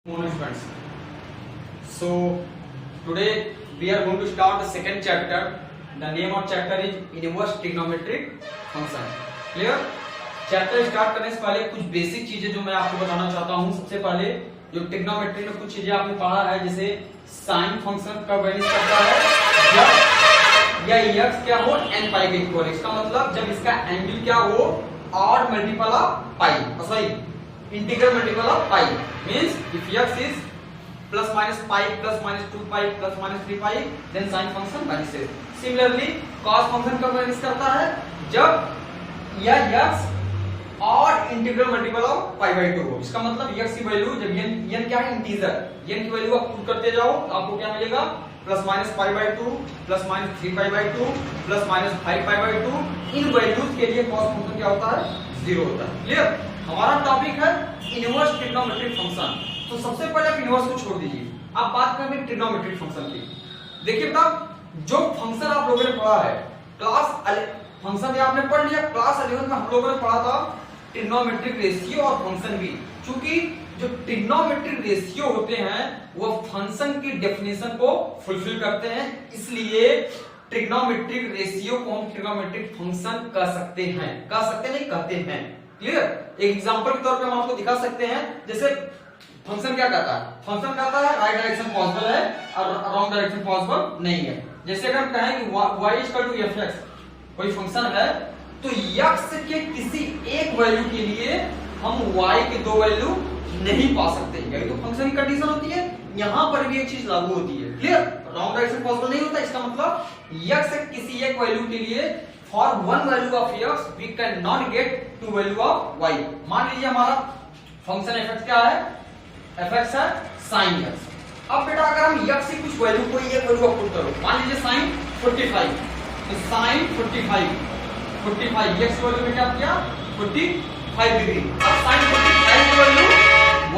Morning friends. So today we are going to start the second chapter. The name of chapter is inverse trigonometric function. Clear? Chapter start करने से पहले कुछ basic चीजें जो मैं आपको बताना चाहता हूं. सबसे पहले जो ट्रिग्नोमेट्री में कुछ चीजें आपने पढ़ा है, जैसे साइन फंक्शन कब वैल्यू करता है जब या x क्या हो n पाई के इक्वल. इसका मतलब जब इसका एंगल क्या हो odd multiple of pi, sorry integral multiple of pi, means if x is plus minus pi plus minus 2 pi plus minus 3 pi then sin function vanishes. Similarly cos function कब vanish करता है जब यह x और integral multiple of pi by 2 हो. इसका मतलब x की वैल्यू जब n क्या है इंटीजर, n की वैल्यू आप पुट करते जाओ तो आपको क्या मिलेगा plus minus pi by 2 plus minus 3 pi by 2 plus minus 5 pi by 2. In values के लिए cos फंक्शन क्या होता है, जीरो होता है. क्लियर? हमारा टॉपिक है इनवर्स ट्रिग्नोमेट्रिक फंक्शन. तो सबसे पहले आप इनवर्स को छोड़ दीजिए, आप बात करेंगे ट्रिग्नोमेट्रिक फंक्शन की. देखिए बेटा, जो फंक्शन आप लोगों ने पढ़ा है फंक्शन आपने पढ़ लिया क्लास 11 में हम लोगों ने पढ़ा था ट्रिग्नोमेट्रिक रेशियो और फंक्शन भी. चूंकि जो ट्रिग्नोमेट्रिक रेशियो होते हैं वो फंक्शन की डेफिनेशन को फुलफिल करते हैं, इसलिए ट्रिग्नोमेट्रिक रेशियो को हम ट्रिग्नोमेट्रिक फंक्शन कह सकते हैं. कह सकते नहीं, कहते हैं. क्लियर? एक एग्जांपल के तौर पे हम आपको दिखा सकते हैं. जैसे फंक्शन क्या कहता है, फंक्शन कहता है राइट डायरेक्शन पॉसिबल है और रॉन्ग डायरेक्शन पॉसिबल नहीं है. जैसे अगर हम कहें कि y = fx कोई फंक्शन है तो x के किसी एक वैल्यू के लिए हम y के दो वैल्यू नहीं पा सकते. यही तो फंक्शन की कंडीशन होती है. यहां पर भी एक चीज लागू होती है. क्लियर? रॉन्ग डायरेक्शन पॉसिबल नहीं होता. इसका मतलब x के किसी एक वैल्यू के लिए for one value of x we cannot get two value of y. मान लीजिए हमारा फंक्शन fx क्या है, fx है sin x. अब बेटा अगर हम x की कुछ वैल्यू कोई एक वैल्यू पुट करो, मान लीजिए sin 45, तो sin 45 x वैल्यू में क्या किया 45 डिग्री. अब sin 45 की वैल्यू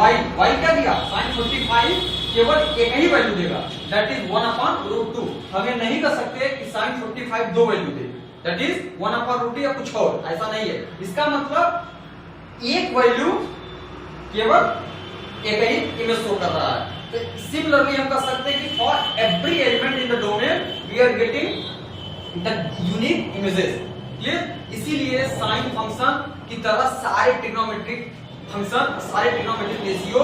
y क्या दिया, sin 45 केवल एक ही वैल्यू देगा, दैट इज 1/√2. हमें नहीं कर सकते कि sin 45 दो वैल्यू दे, दैट इज 1/√2 या कुछ और, ऐसा नहीं है. इसका मतलब एक वैल्यू केवल एक ही इमेज शो कर रहा है. तो सिमिलरली हम कह सकते हैं कि for every element in the domain we are getting the unique images. Clear? इसीलिए साइन फंक्शन की तरह सारे ट्रिग्नोमेट्रिक फंक्शन, सारे ट्रिग्नोमेट्रिक रेशियो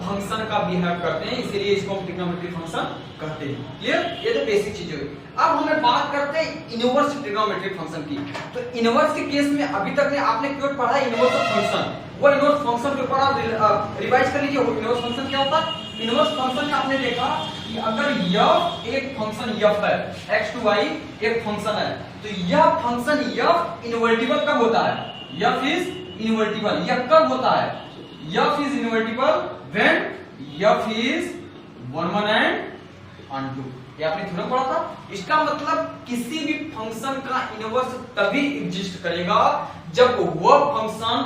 फंक्शन का बिहेव करते हैं, इसीलिए इसको हम ट्रिग्नोमेट्रिक फंक्शन कहते हैं. क्लियर? ये तो बेसिक चीज है. अब हमें बात करते हैं इनवर्स ट्रिग्नोमेट्रिक फंक्शन की. तो इनवर्स के केस में अभी तक ने आपने क्यों पढ़ा इनवर्स ऑफ फंक्शन, वो इनवर्स फंक्शन के ऊपर आप रिवाइज कर लीजिए. इनवर्स फंक्शन क्या होता है? इनवर्स फंक्शन में आपने देखा कि अगर f एक फंक्शन f है, x to y एक फंक्शन है, तो यह फंक्शन f इनवर्टिबल कब होता है, f इज इनवर्टिबल. यह कब होता है, f is invertible when f is 1 1 and onto. ये आपने थ्योरम पढ़ा था. इसका मतलब किसी भी फंक्शन का इनवर्स तभी एग्जिस्ट करेगा जब वह फंक्शन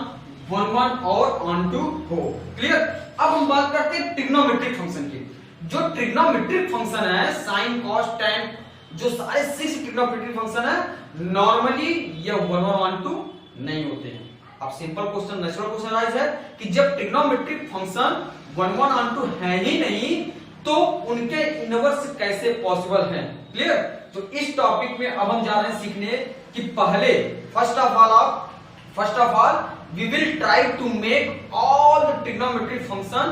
1 1 और onto हो. क्लियर? अब हम बात करते हैं ट्रिग्नोमेट्रिक फंक्शन की. जो ट्रिग्नोमेट्रिक फंक्शन है sin cos tan, जो सारे 6 ट्रिग्नोमेट्रिक फंक्शन है नॉर्मली ये 1 1 onto नहीं होते हैं. अब simple question, natural question rise है कि जब ट्रिग्नोमेट्रिक फंक्शन 1 1 onto है ही नहीं तो उनके इनवर्स कैसे पॉसिबल हैं. क्लियर? तो इस टॉपिक में अब हम जा रहे हैं सीखने कि पहले first of all we will try to make all the trigonometric function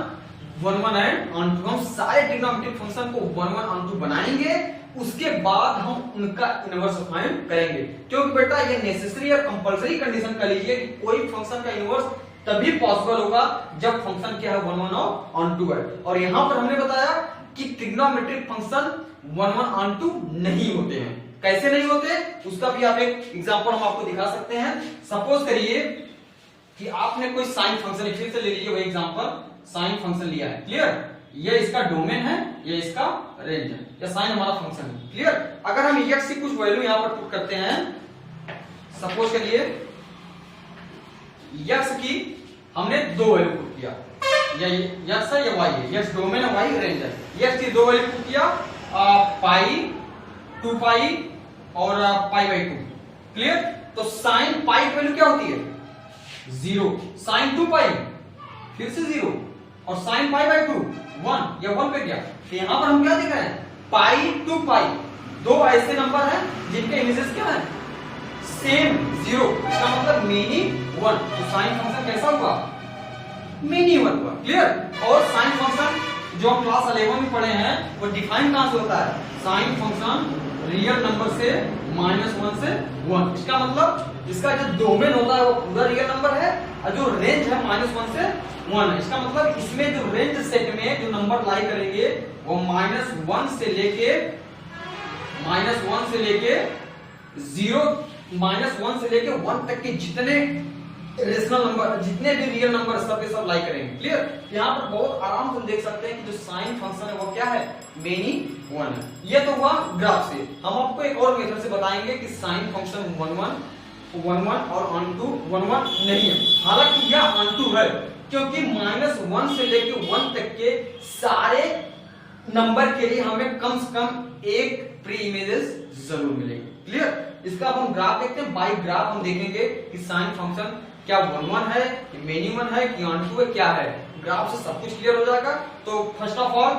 1 1 and onto. हम सारे ट्रिग्नोमेट्रिक फंक्शन को 1 1 onto बनाएंगे, उसके बाद हम उनका इनवर्स फाइंड करेंगे. क्योंकि बेटा ये नेसेसरी और कंपलसरी कंडीशन कर लीजिए कि कोई फंक्शन का इनवर्स तभी पॉसिबल होगा जब फंक्शन क्या है 1 1 और onto है. और यहां पर हमने बताया कि ट्रिग्नोमेट्रिक फंक्शन 1 1 onto नहीं होते हैं. कैसे नहीं होते उसका भी आप एक एग्जांपल हम आपको दिखा सकते हैं. सपोज करिए कि आपने कोई साइन फंक्शन, फिर से ले लीजिए वही एग्जांपल, साइन फंक्शन लिया है. क्लियर? ये इसका डोमेन है, ये इसका रेंज है, ये साइन हमारा फंक्शन है. क्लियर? अगर हम x की कुछ वैल्यू यहां पर पुट करते हैं, सपोज करिए x की हमने दो वैल्यू पुट किया, ये x है ये y है, x डोमेन है y रेंज है. x की दो वैल्यू पुट किया पाई 2 पाई और पाई बाई 2. क्लियर? तो साइन पाई की वैल्यू क्या होती है 0, साइन 2 पाई फिर से 0 और साइन पाई बाई 2 1, या 1 पे गया। तो यहां पर हम क्या देख रहे हैं, पाई टू पाई, दो ऐसे नंबर हैं जिनके इमेजेस क्या है, सेम 0, इसका मतलब मेनी 1। तो साइन फंक्शन कैसा हुआ, मेनी 1 हुआ। क्लियर। और साइन फंक्शन जो हम क्लास 11 में पढ़े हैं वो डिफाइन कहां से होता है, साइन फंक्शन रियल नंबर से -1 से 1। इसका मतलब इसका जो डोमेन होता है वो पूरा रियल नंबर है, और जो रेंज है -1 से 1 है। इसका मतलब इसमें जो रेंज सेट में जो नंबर लाई करेंगे वो -1 से लेके 1 तक के जितने रेशनल नंबर, जितने भी रियल नंबर सब के सब लाई करेंगे। क्लियर। यहाँ पर बहुत आराम से देख सकते हैं कि जो साइन फंक्शन है वो क्या है, मेनी 1 है। ये तो हुआ ग्राफ से। हम आपको एक और मेथड से बताएंगे कि साइन फंक्शन 1 और ऑन टू 1 नहीं है। हालांकि यह ऑन टू है, क्योंकि -1 से लेके 1 तक के सारे नंबर के लिए हमें कम से कम एक प्री इमेजेस जरूर मिलेंगे। क्लियर। इसका अपन ग्राफ देखते हैं, बाई ग्राफ हम देखेंगे कि साइन फंक्शन क्या 1 है, मेनी 1 है, कि ऑन टू है, क्या है। ग्राफ से सब कुछ क्लियर हो जाएगा। तो फर्स्ट ऑफ ऑल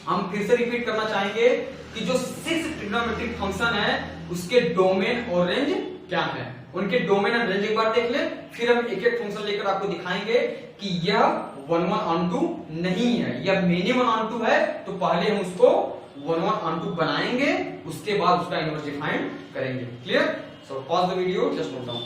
हम फिर से रिपीट करना चाहेंगे कि जो 6 ट्रिग्नोमेट्रिक फंक्शन है उसके डोमेन और रेंज क्या है, उनके डोमेन और रेंज एक बार देख ले, फिर हम एक एक फंक्शन लेकर आपको दिखाएंगे कि यह 1 ऑन टू नहीं है, यह मेनी 1 ऑन टू है। तो पहले हम उसको 1 ऑन टू बनाएंगे, उसके बाद उसका इनवर्स डिफाइन करेंगे। Clear. So pause the video, just note down.